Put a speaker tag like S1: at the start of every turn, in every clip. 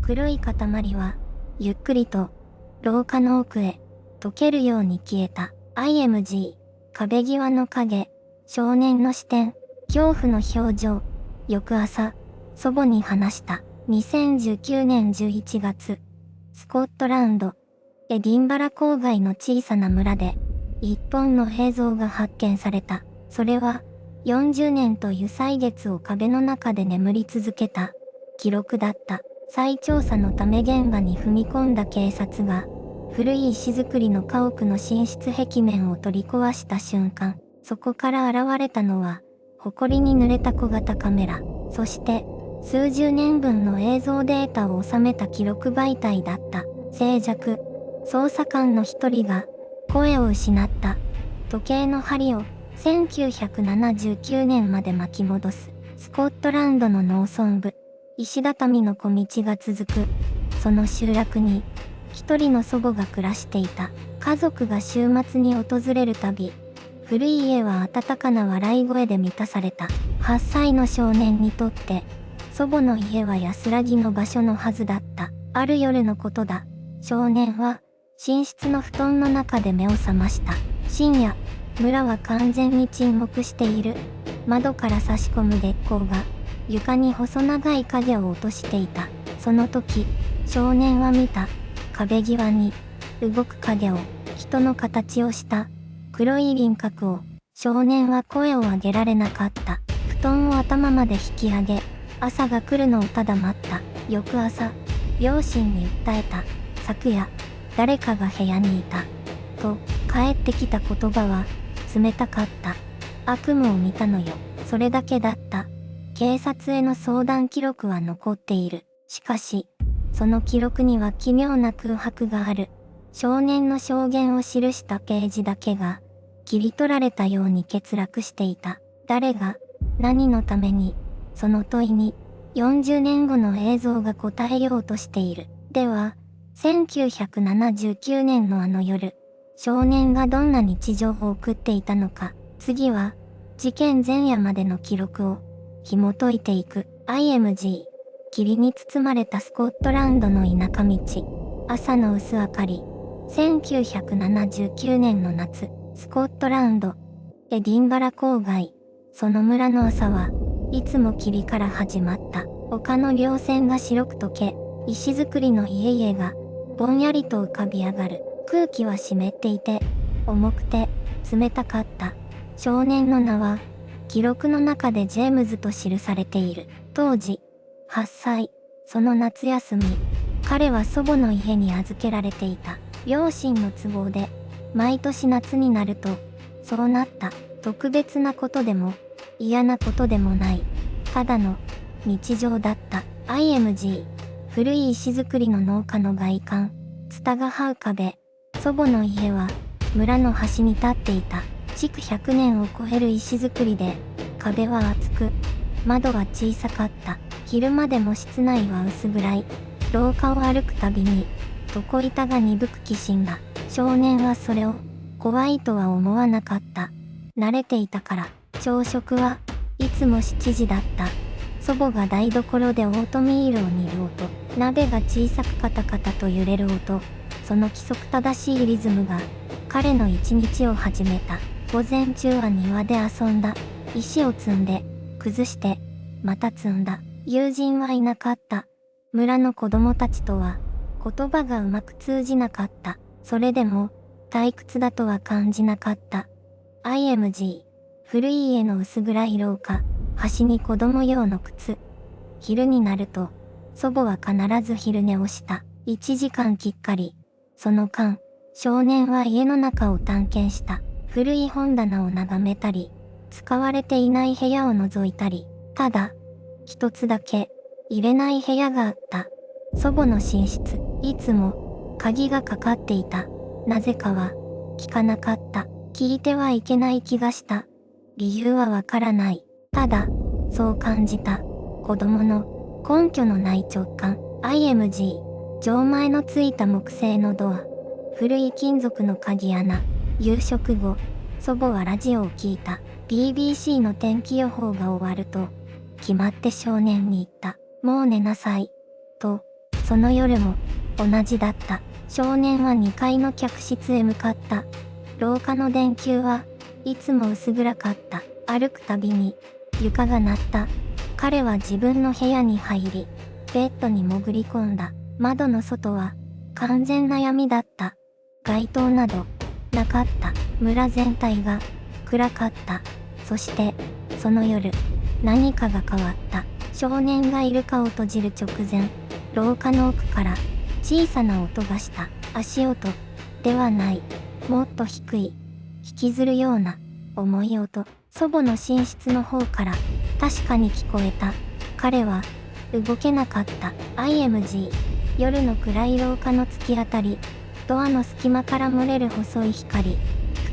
S1: 黒い塊は、ゆっくりと、廊下の奥へ、溶けるように消えた。IMG、壁際の影、少年の視点、恐怖の表情。翌朝、祖母に話した。2019年11月、スコットランド、エディンバラ郊外の小さな村で、一本の映像が発見された。それは、40年という歳月を壁の中で眠り続けた記録だった。再調査のため現場に踏み込んだ警察が、古い石造りの家屋の寝室壁面を取り壊した瞬間、そこから現れたのは、埃に濡れた小型カメラ、そして、数十年分の映像データを収めた記録媒体だった。静寂、捜査官の一人が、声を失った。時計の針を、1979年まで巻き戻す。スコットランドの農村部、石畳の小道が続く。その集落に、一人の祖母が暮らしていた。家族が週末に訪れるたび、古い家は温かな笑い声で満たされた。8歳の少年にとって、祖母の家は安らぎの場所のはずだった。ある夜のことだ。少年は、寝室の布団の中で目を覚ました。深夜、村は完全に沈黙している。窓から差し込む月光が、床に細長い影を落としていた。その時、少年は見た。壁際に、動く影を、人の形をした、黒い輪郭を、少年は声を上げられなかった。布団を頭まで引き上げ、朝が来るのをただ待った。翌朝、両親に訴えた。昨夜、誰かが部屋にいた。と、返ってきた言葉は、冷たかった。悪夢を見たのよ。それだけだった。警察への相談記録は残っている。しかし、その記録には奇妙な空白がある。少年の証言を記したページだけが、切り取られたように欠落していた。誰が、何のために、その問いに、40年後の映像が答えようとしている。では、1979年のあの夜、少年がどんな日常を送っていたのか。次は、事件前夜までの記録を、紐解いていく。IMG、霧に包まれたスコットランドの田舎道。朝の薄明かり。1979年の夏、スコットランド、エディンバラ郊外。その村の朝はいつも霧から始まった。丘の稜線が白く溶け、石造りの家々がぼんやりと浮かび上がる。空気は湿っていて、重くて冷たかった。少年の名は、記録の中でジェームズと記されている。当時、8歳、その夏休み、彼は祖母の家に預けられていた。両親の都合で、毎年夏になると、そうなった。特別なことでも、嫌なことでもない。ただの、日常だった。IMG、古い石造りの農家の外観、ツタが這う壁。祖母の家は、村の端に立っていた。築100年を超える石造りで、壁は厚く、窓は小さかった。昼間でも室内は薄暗い。廊下を歩くたびに、床板が鈍くきしんだ。少年はそれを、怖いとは思わなかった。慣れていたから。朝食はいつも7時だった。祖母が台所でオートミールを煮る音、鍋が小さくカタカタと揺れる音、その規則正しいリズムが、彼の一日を始めた。午前中は庭で遊んだ。石を積んで、崩して、また積んだ。友人はいなかった。村の子供たちとは、言葉がうまく通じなかった。それでも、退屈だとは感じなかった。IMG、古い家の薄暗い廊下、端に子供用の靴。昼になると、祖母は必ず昼寝をした。1時間きっかり。その間、少年は家の中を探検した。古い本棚を眺めたり、使われていない部屋を覗いたり、ただ、一つだけ、入れない部屋があった。祖母の寝室、いつも、鍵がかかっていた。なぜかは、聞かなかった。聞いてはいけない気がした。理由はわからない。ただ、そう感じた。子供の、根拠のない直感。IMG、錠前のついた木製のドア。古い金属の鍵穴。夕食後、祖母はラジオを聞いた。BBC の天気予報が終わると、決まって少年に言った。もう寝なさい。と、その夜も同じだった。少年は2階の客室へ向かった。廊下の電球はいつも薄暗かった。歩くたびに床が鳴った。彼は自分の部屋に入り、ベッドに潜り込んだ。窓の外は完全な闇だった。街灯などなかった。村全体が暗かった。そしてその夜、何かが変わった。少年がイルカを閉じる直前、廊下の奥から小さな音がした。足音ではない。もっと低い、引きずるような重い音。祖母の寝室の方から確かに聞こえた。彼は動けなかった。IMG。夜の暗い廊下の突き当たり、ドアの隙間から漏れる細い光。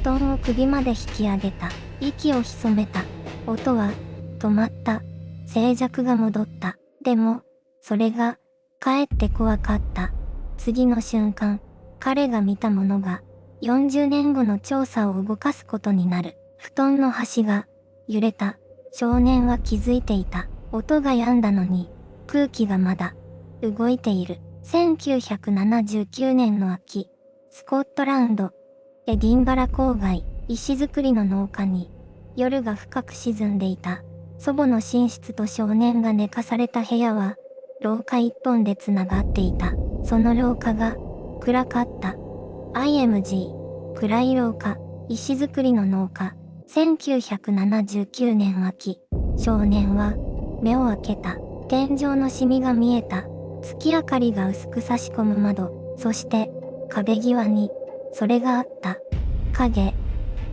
S1: 布団を首まで引き上げた。息を潜めた。音は止まった。静寂が戻った。でも、それがかえって怖かった。次の瞬間、彼が見たものが40年後の調査を動かすことになる。布団の端が揺れた。少年は気づいていた。音が止んだのに空気がまだ動いている。1979年の秋、スコットランド、エディンバラ郊外、石造りの農家に夜が深く沈んでいた。祖母の寝室と少年が寝かされた部屋は廊下一本でつながっていた。その廊下が暗かった。IMG。暗い廊下、石造りの農家。1979年秋、少年は目を開けた。天井のシミが見えた。月明かりが薄く差し込む窓、そして壁際にそれがあった。影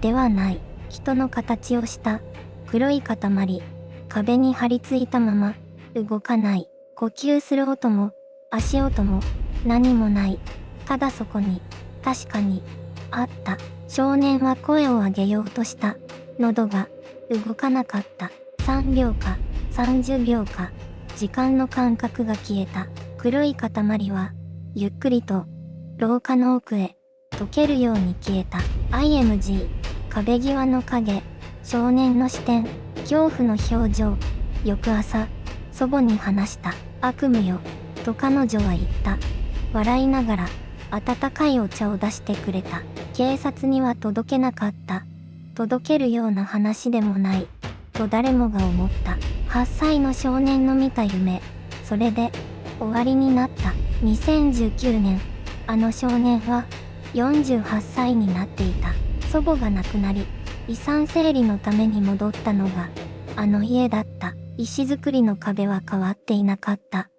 S1: ではない、人の形をした黒い塊。壁に張り付いたまま動かない。呼吸する音も足音も何もない。ただそこに確かにあった。少年は声を上げようとした。喉が動かなかった。3秒か30秒か、時間の感覚が消えた。黒い塊はゆっくりと廊下の奥へ溶けるように消えた。IMG。壁際の影、少年の視点、恐怖の表情。翌朝、祖母に話した。悪夢よ、と彼女は言った。笑いながら温かいお茶を出してくれた。警察には届けなかった。届けるような話でもない、と誰もが思った。8歳の少年の見た夢、それで終わりになった。2019年、あの少年は48歳になっていた。祖母が亡くなり、遺産整理のために戻ったのがあの家だった。石造りの壁は変わっていなかった。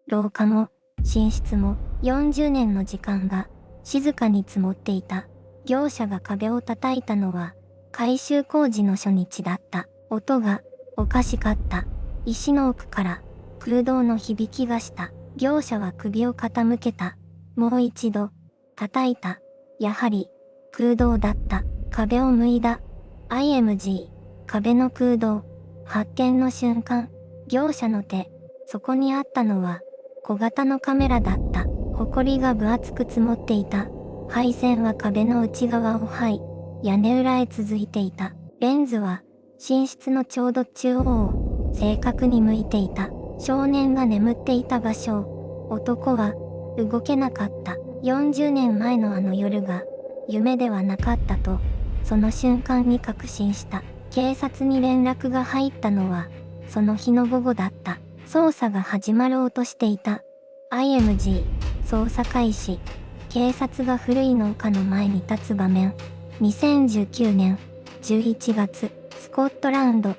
S1: 廊下も寝室も40年の時間が静かに積もっていた。業者が壁を叩いたのは改修工事の初日だった。音がおかしかった。石の奥から空洞の響きがした。業者は首を傾けた。もう一度叩いた。やはり空洞だった。壁を剥いだ。IMG。壁の空洞。発見の瞬間、業者の手、そこにあったのは小型のカメラだった。埃が分厚く積もっていた。配線は壁の内側を這い、屋根裏へ続いていた。レンズは寝室のちょうど中央を正確に向いていた。少年が眠っていた場所を男は動けなかった。40年前のあの夜が夢ではなかったとその瞬間に確信した。警察に連絡が入ったのはその日の午後だった。捜査が始まろうとしていた。IMG。捜査開始。警察が古い農家の前に立つ場面。2019年11月、スコットランド、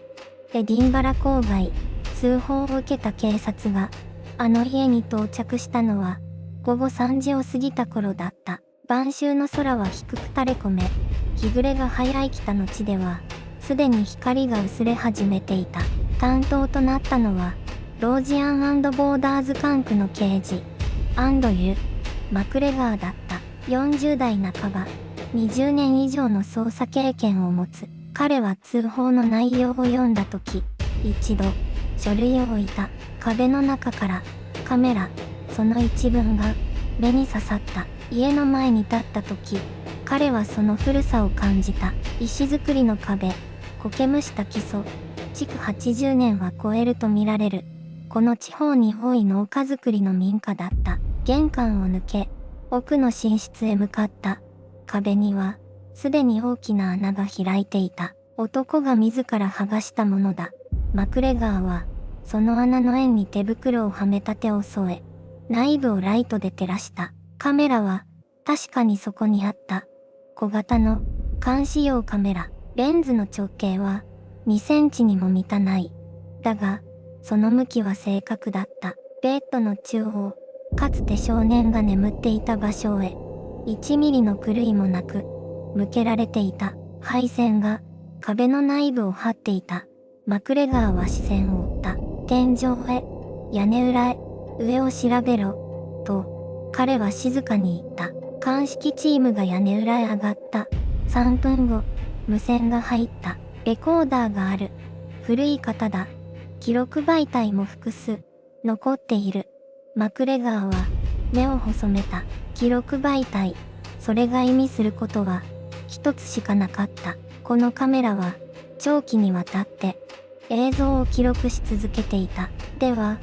S1: エディンバラ郊外。通報を受けた警察があの家に到着したのは午後3時を過ぎた頃だった。晩秋の空は低く垂れ込め、日暮れが早い北の地ではすでに光が薄れ始めていた。担当となったのはロージアン&ボーダーズ管区の刑事アンドリュー・マクレガーだった。40代半ば、20年以上の捜査経験を持つ。彼は通報の内容を読んだ時、一度書類を置いた。壁の中からカメラ、その一文が目に刺さった。家の前に立った時、彼はその古さを感じた。石造りの壁、苔むした基礎、築80年は超えるとみられる。この地方に多い農家作りの民家だった。玄関を抜け、奥の寝室へ向かった。壁には、すでに大きな穴が開いていた。男が自ら剥がしたものだ。マクレガーは、その穴の円に手袋をはめた手を添え、内部をライトで照らした。カメラは、確かにそこにあった。小型の、監視用カメラ。レンズの直径は、2センチにも満たない。だが、その向きは正確だった。ベッドの中央、かつて少年が眠っていた場所へ、1ミリの狂いもなく、向けられていた。配線が、壁の内部を張っていた。マクレガーは視線を追った。天井へ、屋根裏へ、上を調べろ、と、彼は静かに言った。鑑識チームが屋根裏へ上がった。3分後、無線が入った。レコーダーがある。古い型だ。記録媒体も複数、残っている。マクレガーは、目を細めた。記録媒体。それが意味することは、一つしかなかった。このカメラは、長期にわたって、映像を記録し続けていた。では、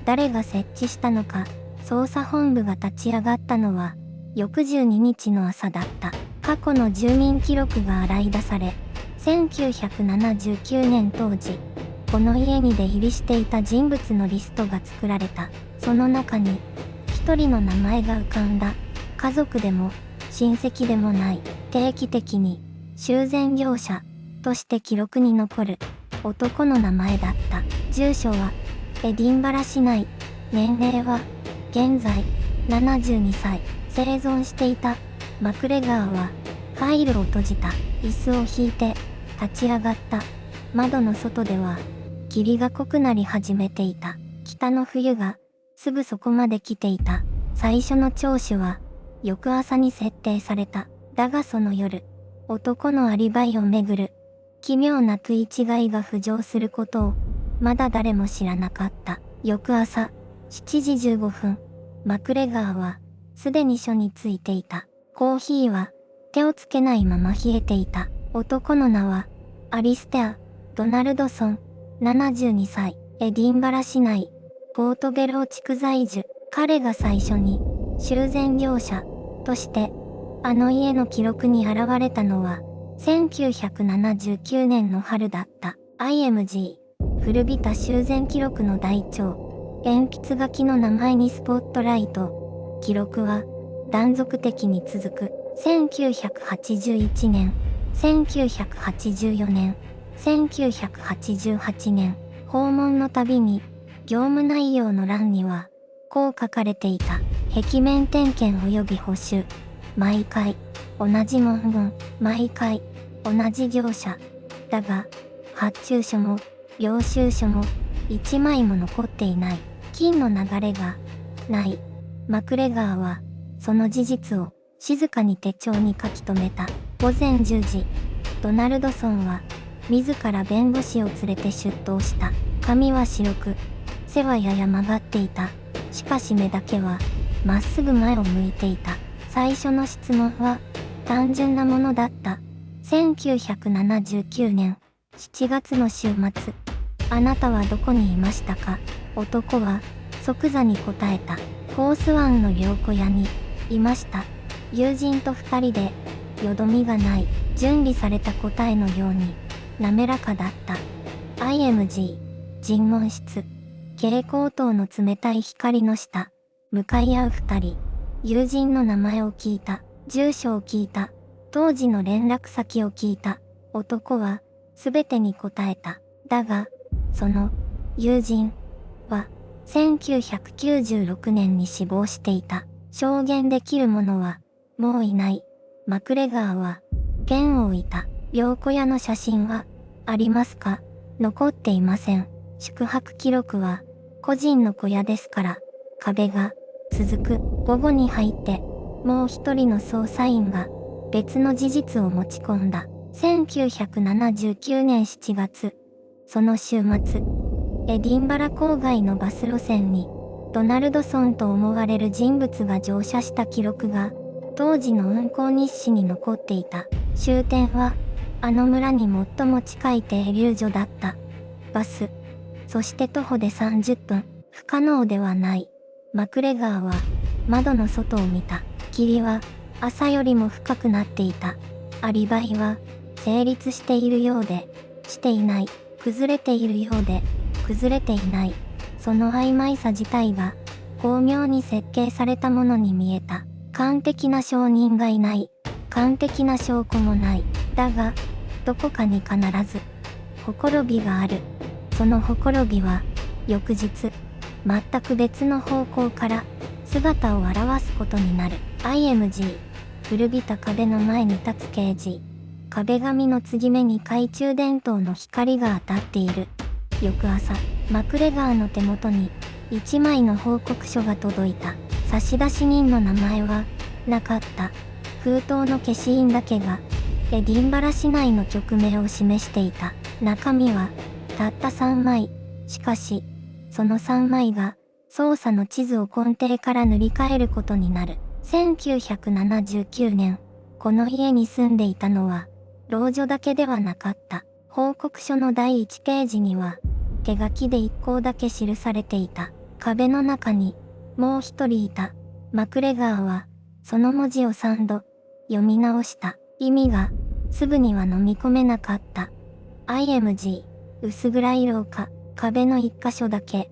S1: 誰が設置したのか、捜査本部が立ち上がったのは、翌12日の朝だった。過去の住民記録が洗い出され、1979年当時、この家に出入りしていた人物のリストが作られた。その中に、一人の名前が浮かんだ。家族でも、親戚でもない。定期的に、修繕業者、として記録に残る、男の名前だった。住所は、エディンバラ市内。年齢は、現在、72歳。生存していた。マクレガーは、ファイルを閉じた。椅子を引いて、立ち上がった。窓の外では、霧が濃くなり始めていた。北の冬が、すぐそこまで来ていた。最初の聴取は、翌朝に設定された。だがその夜、男のアリバイをめぐる、奇妙な食い違いが浮上することを、まだ誰も知らなかった。翌朝、7時15分、マクレガーは、すでに署に着いていた。コーヒーは、手をつけないまま冷えていた。男の名は、アリステア・ドナルドソン、72歳、エディンバラ市内、ポートベロー地区在住。彼が最初に、修繕業者、として、あの家の記録に現れたのは、1979年の春だった。IMG、古びた修繕記録の台帳、鉛筆書きの名前にスポットライト。記録は、断続的に続く。1981年、1984年、1988年、訪問のたびに、業務内容の欄には、こう書かれていた。壁面点検及び補修。毎回、同じ文言。毎回、同じ業者。だが、発注書も、領収書も、一枚も残っていない。金の流れが、ない。マクレガーは、その事実を、静かに手帳に書き留めた。午前10時、ドナルドソンは、自ら弁護士を連れて出頭した。髪は白く、背はやや曲がっていた。しかし目だけは、まっすぐ前を向いていた。最初の質問は、単純なものだった。1979年、7月の週末、あなたはどこにいましたか？男は、即座に答えた。コース湾の良子屋に、いました。友人と二人で、よどみがない、準備された答えのように、滑らかだった。IMG、尋問室、蛍光灯の冷たい光の下、向かい合う二人、友人の名前を聞いた、住所を聞いた、当時の連絡先を聞いた。男は、すべてに答えた。だが、その、友人、は、1996年に死亡していた。証言できる者は、もういない。マクレガーは、ペンを置いた。良子屋の写真は、ありますか？残っていません。宿泊記録は、個人の小屋ですから、壁が、続く。午後に入って、もう一人の捜査員が、別の事実を持ち込んだ。1979年7月、その週末、エディンバラ郊外のバス路線に、ドナルドソンと思われる人物が乗車した記録が、当時の運行日誌に残っていた。終点は、あの村に最も近い停留所だった。バス、そして徒歩で30分。不可能ではない。マクレガーは窓の外を見た。霧は朝よりも深くなっていた。アリバイは成立しているようで、していない。崩れているようで、崩れていない。その曖昧さ自体が巧妙に設計されたものに見えた。完璧な証人がいない。完璧な証拠もない。だが、どこかに必ず、ほころびがある。そのほころびは、翌日、全く別の方向から姿を現すことになる。IMG、古びた壁の前に立つ刑事。壁紙の継ぎ目に懐中電灯の光が当たっている。翌朝、マクレガーの手元に一枚の報告書が届いた。差出人の名前はなかった。封筒の消印だけがエディンバラ市内の局名を示していた。中身はたった3枚。しかし、その3枚が捜査の地図を根底から塗り替えることになる。1979年、この家に住んでいたのは老女だけではなかった。報告書の第1ページには手書きで1項だけ記されていた。壁の中にもう一人いた。マクレガーはその文字を3度読み直した。意味がすぐには飲み込めなかった。IMG、薄暗い廊下、壁の一箇所だけ。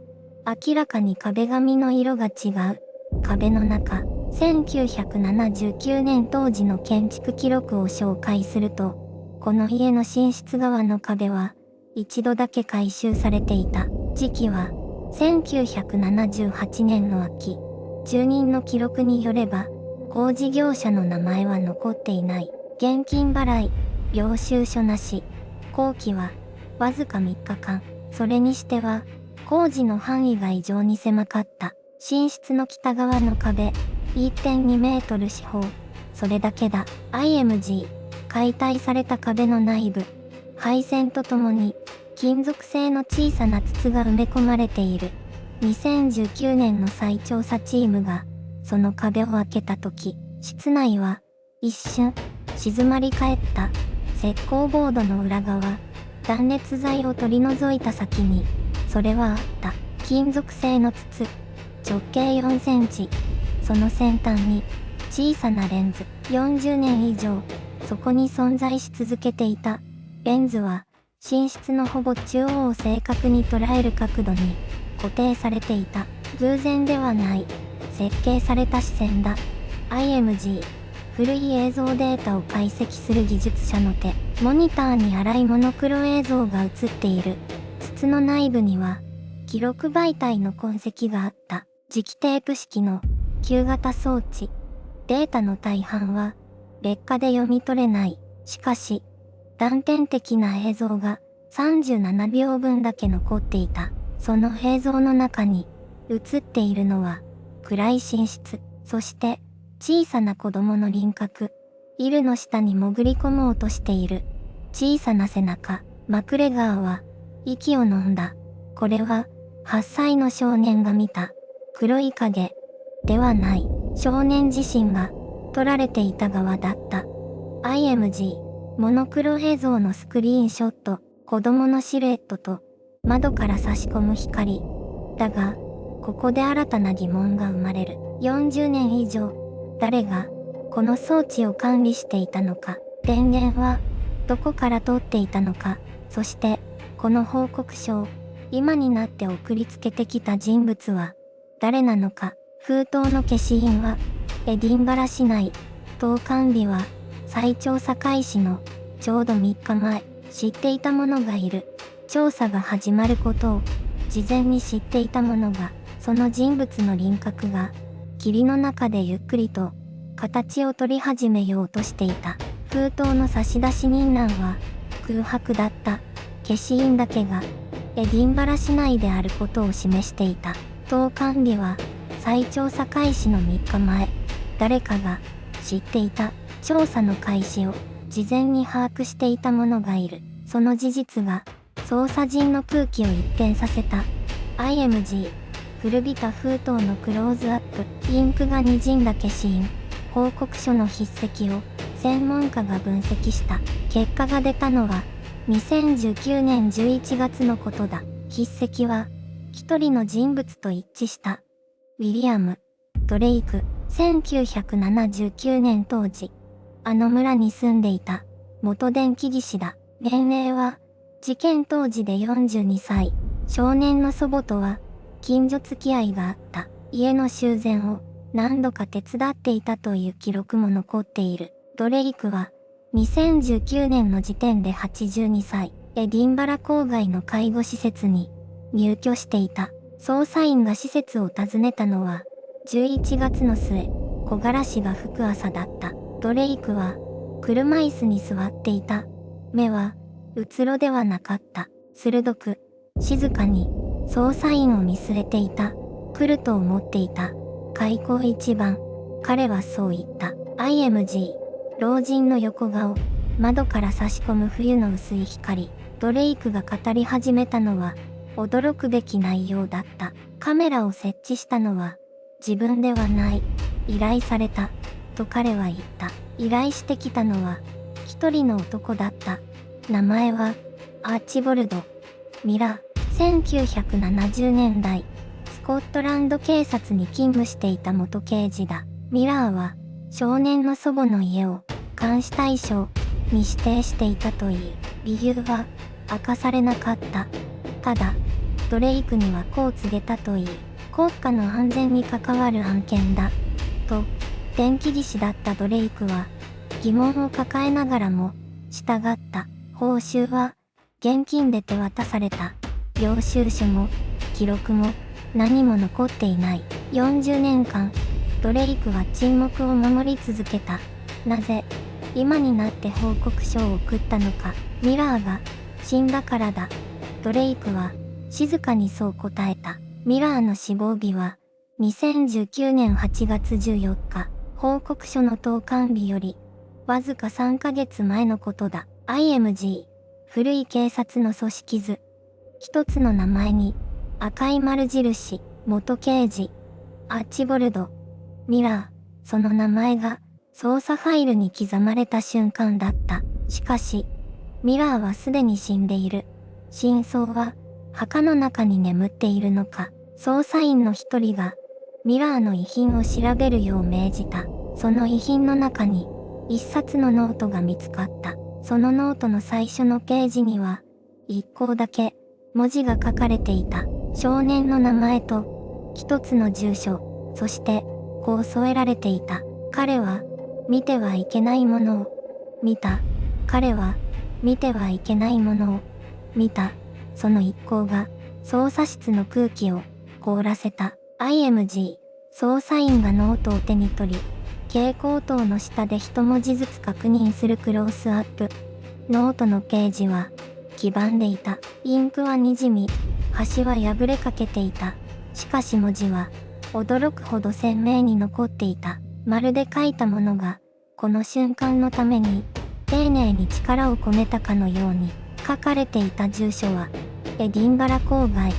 S1: 明らかに壁紙の色が違う。壁の中、1979年当時の建築記録を紹介すると、この家の寝室側の壁は一度だけ改修されていた。時期は1978年の秋。住人の記録によれば、工事業者の名前は残っていない。現金払い、領収書なし。工期はわずか3日間。それにしては、工事の範囲が異常に狭かった。寝室の北側の壁、1.2 メートル四方。それだけだ。IMG、解体された壁の内部。配線とともに、金属製の小さな筒が埋め込まれている。2019年の再調査チームが、その壁を開けたとき、室内は、一瞬、静まり返った。石膏ボードの裏側、断熱材を取り除いた先に、それはあった。金属製の筒。直径4センチ。その先端に、小さなレンズ。40年以上、そこに存在し続けていた。レンズは、寝室のほぼ中央を正確に捉える角度に固定されていた。偶然ではない。設計された視線だ。IMG、古い映像データを解析する技術者の手。モニターに粗いモノクロ映像が映っている。筒の内部には、記録媒体の痕跡があった。磁気テープ式の旧型装置。データの大半は劣化で読み取れない。しかし、断片的な映像が37秒分だけ残っていた。その映像の中に映っているのは暗い寝室、そして小さな子供の輪郭。イルの下に潜り込もうとしている小さな背中。マクレガーは息を飲んだ。これは8歳の少年が見た黒い影ではない。少年自身が撮られていた側だった。IMG、モノクロ映像のスクリーンショット。子供のシルエットと窓から差し込む光。だが、ここで新たな疑問が生まれる。40年以上、誰がこの装置を管理していたのか。電源はどこから通っていたのか。そして、この報告書を今になって送りつけてきた人物は誰なのか。封筒の消印はエディンバラ市内。投函日は再調査開始のちょうど3日前。知っていた者がいる。調査が始まることを事前に知っていた者が、その人物の輪郭が霧の中でゆっくりと形を取り始めようとしていた。封筒の差出人欄は空白だった。消印だけがエディンバラ市内であることを示していた。投函日は再調査開始の3日前。誰かが知っていた。調査の開始を事前に把握していた者がいる。その事実が捜査陣の空気を一変させた。IMG、古びた封筒のクローズアップ。インクが滲んだ消印。報告書の筆跡を専門家が分析した。結果が出たのは2019年11月のことだ。筆跡は一人の人物と一致した。ウィリアム・ドレイク、1979年当時、あの村に住んでいた元電気技師だ。年齢は事件当時で42歳。少年の祖母とは近所付き合いがあった。家の修繕を何度か手伝っていたという記録も残っている。ドレイクは2019年の時点で82歳。エディンバラ郊外の介護施設に入居していた。捜査員が施設を訪ねたのは11月の末、木枯らしが吹く朝だった。ドレイクは車椅子に座っていた。目はうつろではなかった。鋭く、静かに捜査員を見据えていた。来ると思っていた。開口一番、彼はそう言った。IMG、老人の横顔、窓から差し込む冬の薄い光。ドレイクが語り始めたのは、驚くべき内容だった。カメラを設置したのは、自分ではない。依頼された。と彼は言った。依頼してきたのは、一人の男だった。名前は、アーチボルド・ミラー。1970年代、スコットランド警察に勤務していた元刑事だ。ミラーは、少年の祖母の家を、監視対象に指定していたといい、理由は、明かされなかった。ただ、ドレイクにはこう告げたといい、国家の安全に関わる案件だ。と、電気技師だったドレイクは、疑問を抱えながらも、従った。報酬は、現金で手渡された。領収書も、記録も、何も残っていない。40年間、ドレイクは沈黙を守り続けた。なぜ、今になって報告書を送ったのか。ミラーが、死んだからだ。ドレイクは、静かにそう答えた。ミラーの死亡日は、2019年8月14日、報告書の投函日より、わずか3ヶ月前のことだ。IMG、古い警察の組織図。一つの名前に、赤い丸印、元刑事、アーチボルド・ミラー、その名前が、捜査ファイルに刻まれた瞬間だった。しかし、ミラーはすでに死んでいる。真相は、墓の中に眠っているのか。捜査員の一人が、ミラーの遺品を調べるよう命じた。その遺品の中に、一冊のノートが見つかった。そのノートの最初のページには、一行だけ、文字が書かれていた。少年の名前と、一つの住所、そして、こう添えられていた。彼は、見てはいけないものを、見た。彼は、見てはいけないものを、見た。その一行が、捜査室の空気を、凍らせた。IMG、捜査員がノートを手に取り、蛍光灯の下で一文字ずつ確認するクロースアップ。ノートのページは、黄ばんでいた。インクは滲み、端は破れかけていた。しかし文字は、驚くほど鮮明に残っていた。まるで書いたものが、この瞬間のために、丁寧に力を込めたかのように、書かれていた住所は、エディンバラ郊外、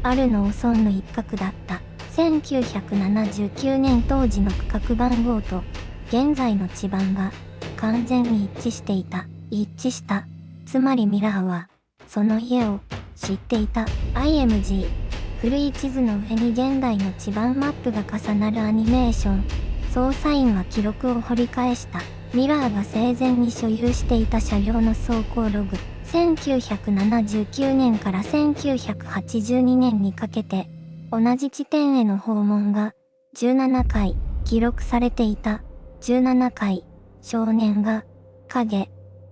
S1: ある農村の一角だった。1979年当時の区画番号と、現在の地番が、完全に一致していた。一致した。つまりミラーは、その家を、知っていた。IMG、古い地図の上に現代の地番マップが重なるアニメーション。捜査員は記録を掘り返した。ミラーが生前に所有していた車両の走行ログ。1979年から1982年にかけて、同じ地点への訪問が17回記録されていた。17回、少年が影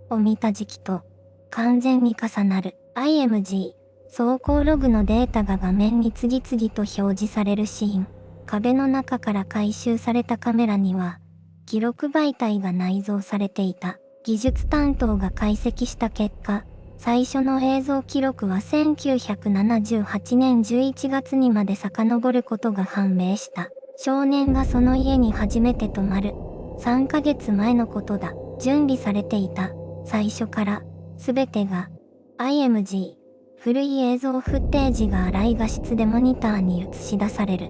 S1: を見た時期と完全に重なる。IMG、走行ログのデータが画面に次々と表示されるシーン。壁の中から回収されたカメラには、記録媒体が内蔵されていた。技術担当が解析した結果、最初の映像記録は1978年11月にまで遡ることが判明した。少年がその家に初めて泊まる。3ヶ月前のことだ。準備されていた。最初から、すべてが、IMG、古い映像フッテージが荒い画質でモニターに映し出される。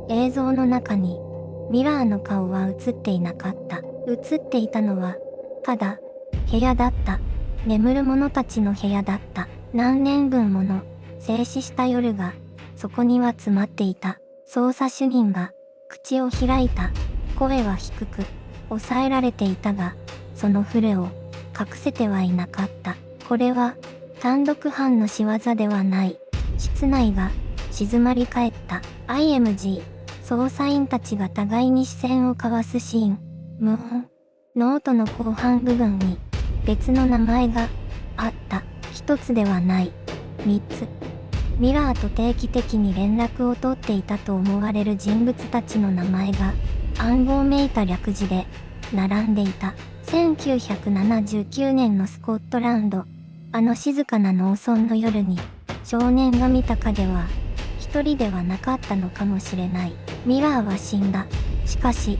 S1: 映像の中に、ミラーの顔は映っていなかった。映っていたのは、ただ、部屋だった。眠る者たちの部屋だった。何年分もの、静止した夜が、そこには詰まっていた。捜査主任が口を開いた。声は低く抑えられていたが、その触れを隠せてはいなかった。これは単独犯の仕業ではない。室内が静まり返った。IMG。捜査員たちが互いに視線を交わすシーン。無音。ノートの後半部分に別の名前があった。一つではない。三つ。ミラーと定期的に連絡を取っていたと思われる人物たちの名前が暗号めいた略字で並んでいた。1979年のスコットランド。あの静かな農村の夜に少年が見た影は一人ではなかったのかもしれない。ミラーは死んだ。しかし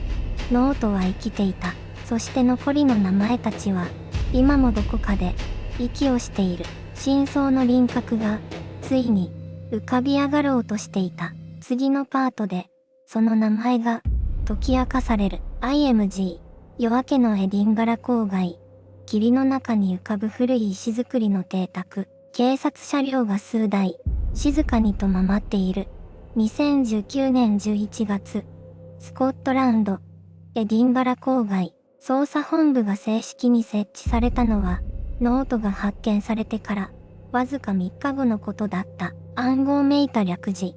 S1: ノートは生きていた。そして残りの名前たちは今もどこかで息をしている。真相の輪郭がついに浮かび上がろうとしていた。次のパートでその名前が解き明かされる。IMG。夜明けのエディンバラ郊外。霧の中に浮かぶ古い石造りの邸宅。警察車両が数台静かにとままっている。2019年11月。スコットランド、エディンバラ郊外。捜査本部が正式に設置されたのは、ノートが発見されてから、わずか3日後のことだった。暗号めいた略字。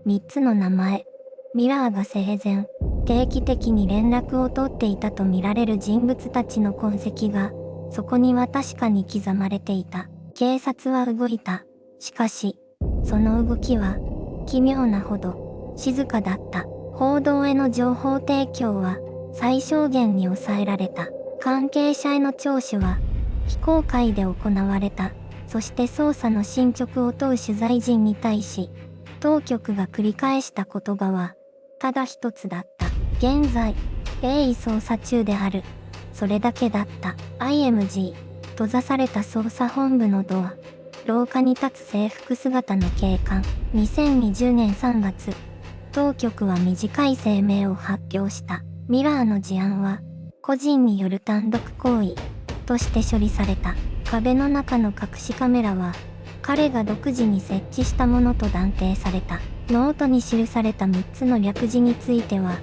S1: 3つの名前。ミラーが生前、定期的に連絡を取っていたと見られる人物たちの痕跡が、そこには確かに刻まれていた。警察は動いた。しかし、その動きは、奇妙なほど、静かだった。報道への情報提供は、最小限に抑えられた。関係者への聴取は、非公開で行われた。そして捜査の進捗を問う取材陣に対し、当局が繰り返した言葉は、ただ一つだった。現在、鋭意捜査中である。それだけだった。IMG。閉ざされた捜査本部のドア。廊下に立つ制服姿の警官。2020年3月、当局は短い声明を発表した。ミラーの事案は、個人による単独行為として処理された。壁の中の隠しカメラは、彼が独自に設置したものと断定された。ノートに記された3つの略字については、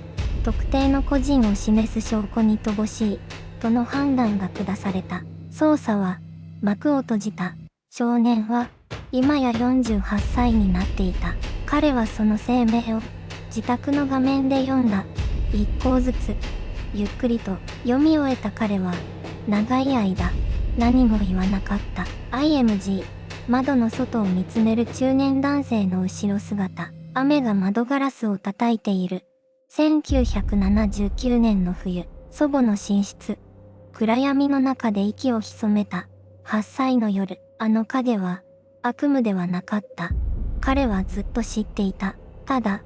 S1: 特定の個人を示す証拠に乏しい、との判断が下された。捜査は、幕を閉じた。少年は、今や48歳になっていた。彼はその声明を、自宅の画面で読んだ。一行ずつ、ゆっくりと読み終えた彼は、長い間、何も言わなかった。IMG。窓の外を見つめる中年男性の後ろ姿。雨が窓ガラスを叩いている。1979年の冬、祖母の寝室。暗闇の中で息を潜めた。8歳の夜、あの影は、悪夢ではなかった。彼はずっと知っていた。ただ、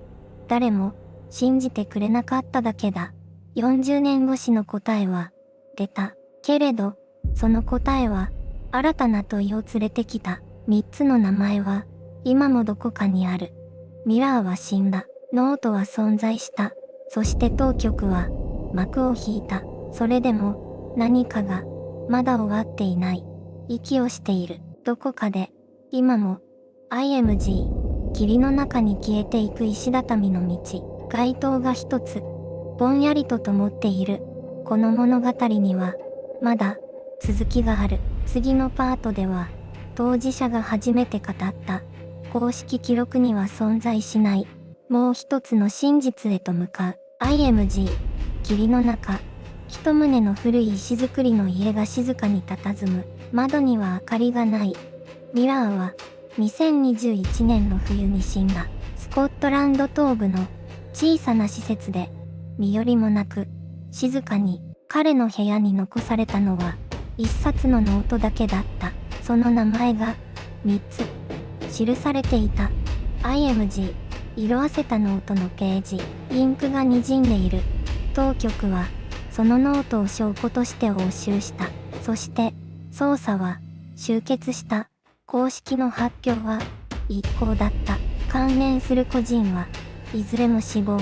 S1: 誰も、信じてくれなかっただけだ。40年越しの答えは、出た。けれど、その答えは、新たな問いを連れてきた。3つの名前は、今もどこかにある。ミラーは死んだ。ノートは存在した。そして当局は、幕を引いた。それでも、何かが、まだ終わっていない。息をしている。どこかで、今も、IMG。霧の中に消えていく石畳の道。街灯が一つ、ぼんやりと灯っている。この物語には、まだ、続きがある。次のパートでは、当事者が初めて語った。公式記録には存在しない。もう一つの真実へと向かう。IMG。霧の中。一棟の古い石造りの家が静かに佇む。窓には明かりがない。ミラーは、2021年の冬に死んだ。スコットランド東部の小さな施設で、身寄りもなく、静かに、彼の部屋に残されたのは、一冊のノートだけだった。その名前が、3つ、記されていた。IMG。色あせたノートのページ。インクが滲んでいる。当局は、そのノートを証拠として押収した。そして、捜査は、終結した。公式の発表は、一向だった。関連する個人は、いずれも死亡、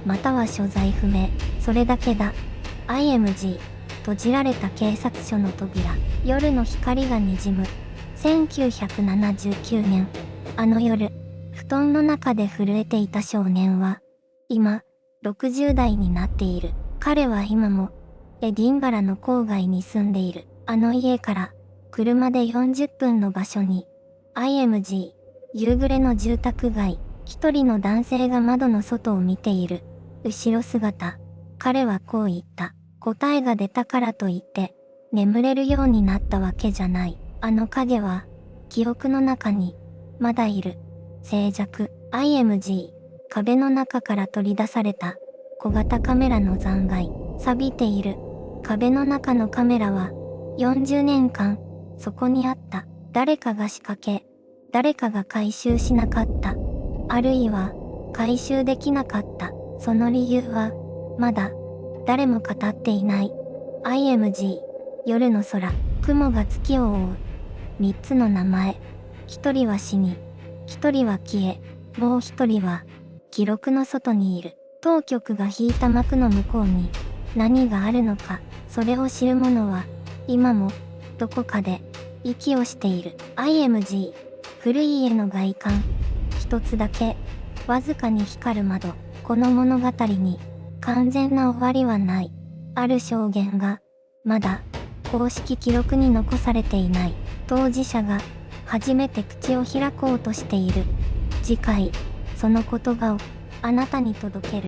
S1: または所在不明。それだけだ。IMG。閉じられた警察署の扉。夜の光が滲む。1979年。あの夜、不団の中で震えていた少年は、今、60代になっている。彼は今も、エディンバラの郊外に住んでいる。あの家から、車で40分の場所に、IMG、夕暮れの住宅街、一人の男性が窓の外を見ている。後ろ姿。彼はこう言った。答えが出たからといって、眠れるようになったわけじゃない。あの影は、記憶の中に、まだいる。静寂。IMG、壁の中から取り出された、小型カメラの残骸。錆びている。壁の中のカメラは、40年間、そこにあった。誰かが仕掛け、誰かが回収しなかった。あるいは、回収できなかった。その理由は、まだ、誰も語っていない。IMG、夜の空、雲が月を覆う。3つの名前。1人は死に、1人は消え、もう1人は、記録の外にいる。当局が引いた幕の向こうに、何があるのか、それを知る者は、今も、どこかで、息をしている。IMG、古い家の外観。一つだけ、わずかに光る窓。この物語に、完全な終わりはない。ある証言が、まだ、公式記録に残されていない。当事者が、初めて口を開こうとしている。次回、その言葉を、あなたに届ける。